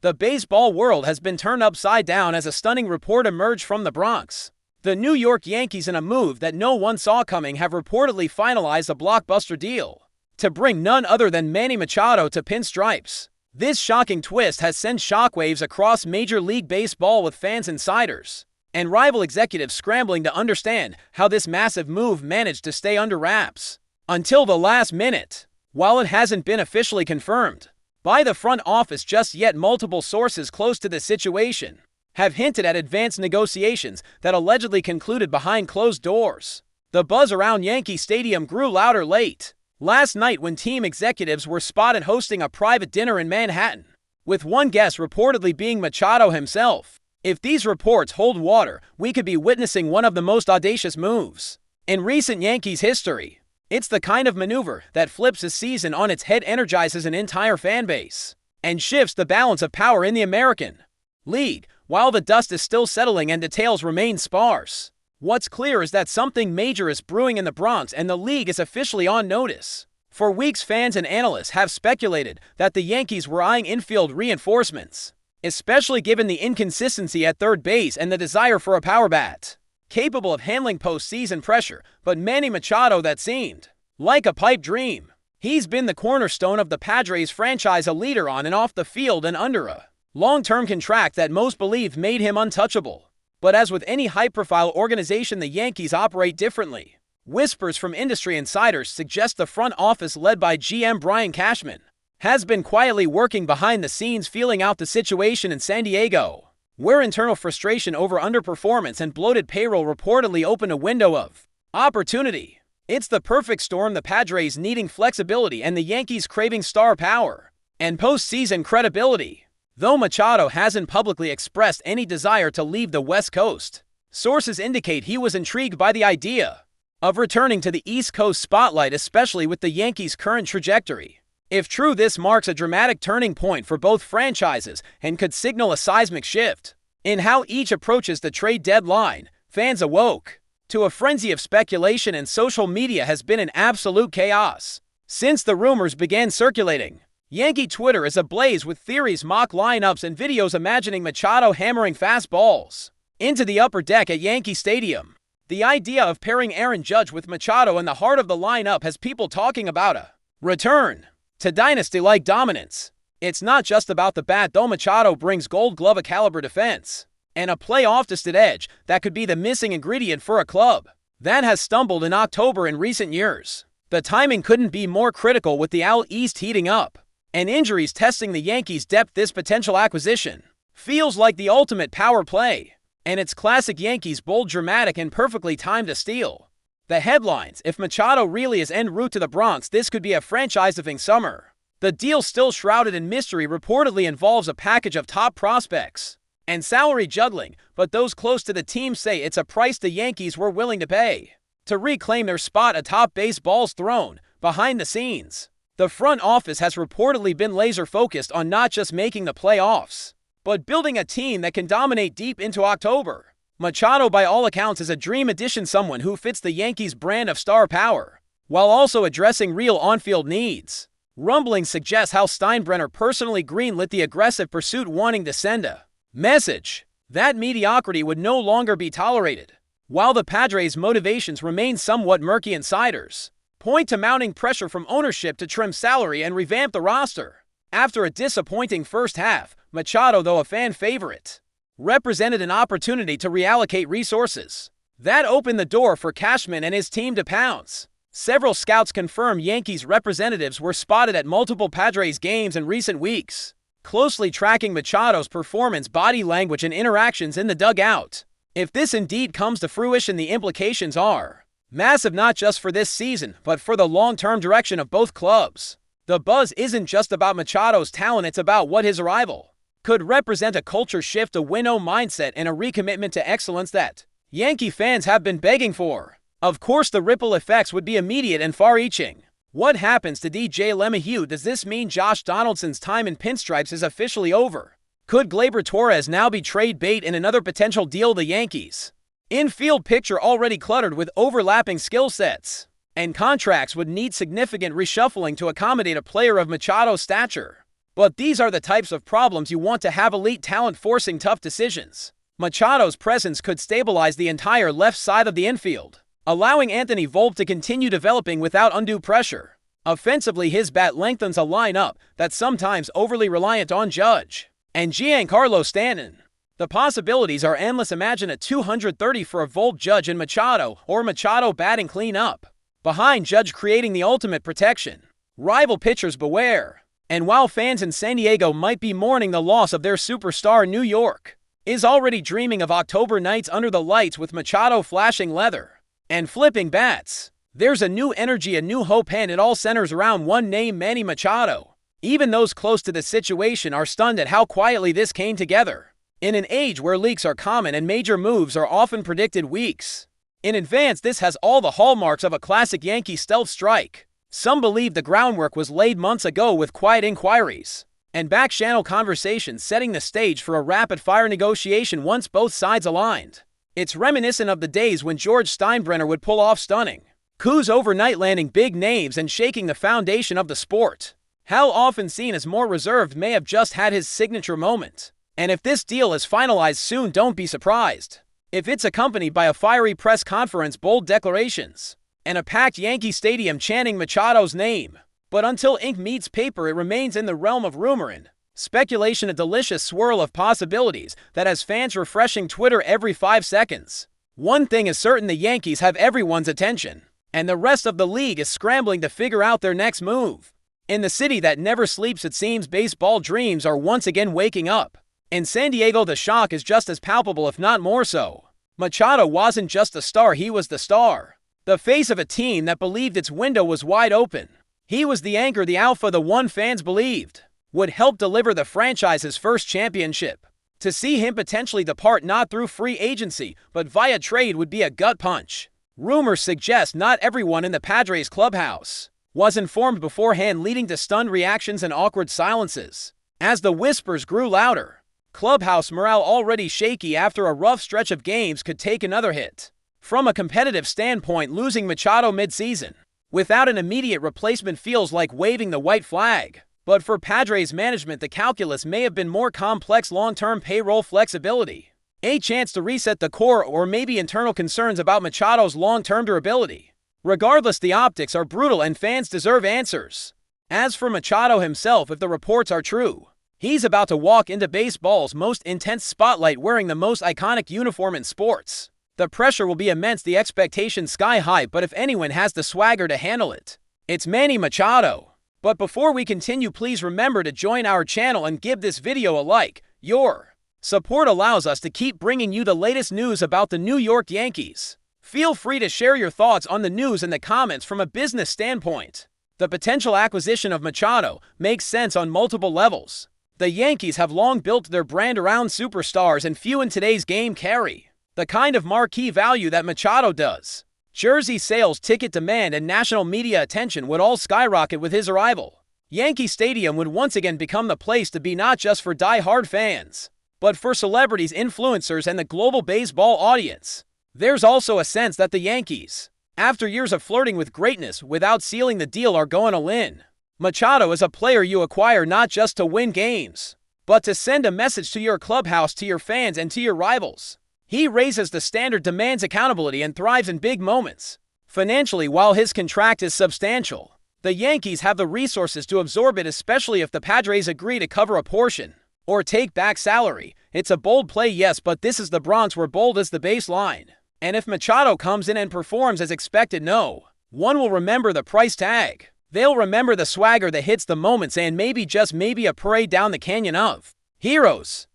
The baseball world has been turned upside down as a stunning report emerged from the Bronx. The New York Yankees, in a move that no one saw coming, have reportedly finalized a blockbuster deal to bring none other than Manny Machado to pinstripes. This shocking twist has sent shockwaves across Major League Baseball, with fans, insiders, and rival executives scrambling to understand how this massive move managed to stay under wraps until the last minute. While it hasn't been officially confirmed by the front office just yet, multiple sources close to the situation have hinted at advanced negotiations that allegedly concluded behind closed doors. The buzz around Yankee Stadium grew louder late last night when team executives were spotted hosting a private dinner in Manhattan, with one guest reportedly being Machado himself. If these reports hold water, we could be witnessing one of the most audacious moves in recent Yankees history. It's the kind of maneuver that flips a season on its head, energizes an entire fan base, and shifts the balance of power in the American League. While the dust is still settling and details remain sparse, what's clear is that something major is brewing in the Bronx, and the league is officially on notice. For weeks, fans and analysts have speculated that the Yankees were eyeing infield reinforcements, especially given the inconsistency at third base and the desire for a power bat capable of handling postseason pressure. But Manny Machado, that seemed like a pipe dream. He's been the cornerstone of the Padres franchise, a leader on and off the field, and under a long-term contract that most believed made him untouchable. But as with any high-profile organization, the Yankees operate differently. Whispers from industry insiders suggest the front office, led by GM Brian Cashman, has been quietly working behind the scenes, feeling out the situation in San Diego, where internal frustration over underperformance and bloated payroll reportedly opened a window of opportunity. It's the perfect storm, the Padres needing flexibility and the Yankees craving star power and postseason credibility. Though Machado hasn't publicly expressed any desire to leave the West Coast, sources indicate he was intrigued by the idea of returning to the East Coast spotlight, especially with the Yankees' current trajectory. If true, this marks a dramatic turning point for both franchises and could signal a seismic shift in how each approaches the trade deadline. Fans awoke to a frenzy of speculation, and social media has been in absolute chaos since the rumors began circulating. Yankee Twitter is ablaze with theories, mock lineups, and videos imagining Machado hammering fastballs into the upper deck at Yankee Stadium. The idea of pairing Aaron Judge with Machado in the heart of the lineup has people talking about a return to dynasty-like dominance. It's not just about the bat, though. Machado brings Gold Glove-caliber defense and a playoff-tested edge that could be the missing ingredient for a club that has stumbled in October in recent years. The timing couldn't be more critical, with the AL East heating up and injuries testing the Yankees' depth. This potential acquisition feels like the ultimate power play, and it's classic Yankees, bold, dramatic, and perfectly timed to steal the headlines. If Machado really is en route to the Bronx, this could be a franchise-defining summer. The deal, still shrouded in mystery, reportedly involves a package of top prospects and salary juggling, but those close to the team say it's a price the Yankees were willing to pay to reclaim their spot atop baseball's throne. Behind the scenes, the front office has reportedly been laser-focused on not just making the playoffs, but building a team that can dominate deep into October. Machado, by all accounts, is a dream addition, someone who fits the Yankees' brand of star power, while also addressing real on-field needs. Rumblings suggest Hal Steinbrenner personally greenlit the aggressive pursuit, wanting to send a message that mediocrity would no longer be tolerated. While the Padres' motivations remain somewhat murky, insiders point to mounting pressure from ownership to trim salary and revamp the roster. After a disappointing first half, Machado, though a fan favorite, represented an opportunity to reallocate resources that opened the door for Cashman and his team to pounce. Several scouts confirm Yankees representatives were spotted at multiple Padres games in recent weeks, closely tracking Machado's performance, body language, and interactions in the dugout. If this indeed comes to fruition, the implications are massive, not just for this season, but for the long-term direction of both clubs. The buzz isn't just about Machado's talent, it's about what his arrival could represent: a culture shift, a win-o mindset, and a recommitment to excellence that Yankee fans have been begging for. Of course, the ripple effects would be immediate and far-reaching. What happens to DJ LeMahieu? Does this mean Josh Donaldson's time in pinstripes is officially over? Could Gleyber Torres now be trade bait in another potential deal? The Yankees' infield picture, already cluttered with overlapping skill sets and contracts, would need significant reshuffling to accommodate a player of Machado's stature. But these are the types of problems you want to have: elite talent forcing tough decisions. Machado's presence could stabilize the entire left side of the infield, allowing Anthony Volpe to continue developing without undue pressure. Offensively, his bat lengthens a lineup that's sometimes overly reliant on Judge and Giancarlo Stanton. The possibilities are endless. Imagine a 230 for a Volpe, Judge, and Machado, or Machado batting cleanup behind Judge, creating the ultimate protection. Rival pitchers beware. And while fans in San Diego might be mourning the loss of their superstar, New York is already dreaming of October nights under the lights with Machado flashing leather and flipping bats. There's a new energy, a new hope, and it all centers around one name: Manny Machado. Even those close to the situation are stunned at how quietly this came together. In an age where leaks are common and major moves are often predicted weeks in advance, this has all the hallmarks of a classic Yankee stealth strike. Some believe the groundwork was laid months ago with quiet inquiries and back-channel conversations, setting the stage for a rapid-fire negotiation once both sides aligned. It's reminiscent of the days when George Steinbrenner would pull off stunning coups overnight, landing big names and shaking the foundation of the sport. Hal, often seen as more reserved, may have just had his signature moment. And if this deal is finalized soon, don't be surprised if it's accompanied by a fiery press conference, bold declarations, and a packed Yankee Stadium chanting Machado's name. But until ink meets paper, it remains in the realm of rumor and speculation, a delicious swirl of possibilities that has fans refreshing Twitter every 5 seconds. One thing is certain: the Yankees have everyone's attention, and the rest of the league is scrambling to figure out their next move. In the city that never sleeps, it seems, baseball dreams are once again waking up. In San Diego, the shock is just as palpable, if not more so. Machado wasn't just a star, he was the star. The face of a team that believed its window was wide open. He was the anchor, the alpha, the one fans believed would help deliver the franchise's first championship. To see him potentially depart, not through free agency, but via trade, would be a gut punch. Rumors suggest not everyone in the Padres clubhouse was informed beforehand, leading to stunned reactions and awkward silences. As the whispers grew louder, clubhouse morale, already shaky after a rough stretch of games, could take another hit. From a competitive standpoint, losing Machado mid-season without an immediate replacement feels like waving the white flag. But for Padres management, the calculus may have been more complex: long-term payroll flexibility, a chance to reset the core, or maybe internal concerns about Machado's long-term durability. Regardless, the optics are brutal and fans deserve answers. As for Machado himself, if the reports are true, he's about to walk into baseball's most intense spotlight wearing the most iconic uniform in sports. The pressure will be immense, the expectations sky high, but if anyone has the swagger to handle it, it's Manny Machado. But before we continue, please remember to join our channel and give this video a like. Your support allows us to keep bringing you the latest news about the New York Yankees. Feel free to share your thoughts on the news in the comments. From a business standpoint, the potential acquisition of Machado makes sense on multiple levels. The Yankees have long built their brand around superstars, and few in today's game carry the kind of marquee value that Machado does. Jersey sales, ticket demand, and national media attention would all skyrocket with his arrival. Yankee Stadium would once again become the place to be, not just for die-hard fans, but for celebrities, influencers, and the global baseball audience. There's also a sense that the Yankees, after years of flirting with greatness without sealing the deal, are going all in. Machado is a player you acquire not just to win games, but to send a message to your clubhouse, to your fans, and to your rivals. He raises the standard, demands accountability, and thrives in big moments. Financially, while his contract is substantial, the Yankees have the resources to absorb it, especially if the Padres agree to cover a portion or take back salary. It's a bold play, yes, but this is the Bronx, where bold is the baseline. And if Machado comes in and performs as expected, no one will remember the price tag. They'll remember the swagger, the hits, the moments, and maybe, just maybe, a parade down the canyon of heroes.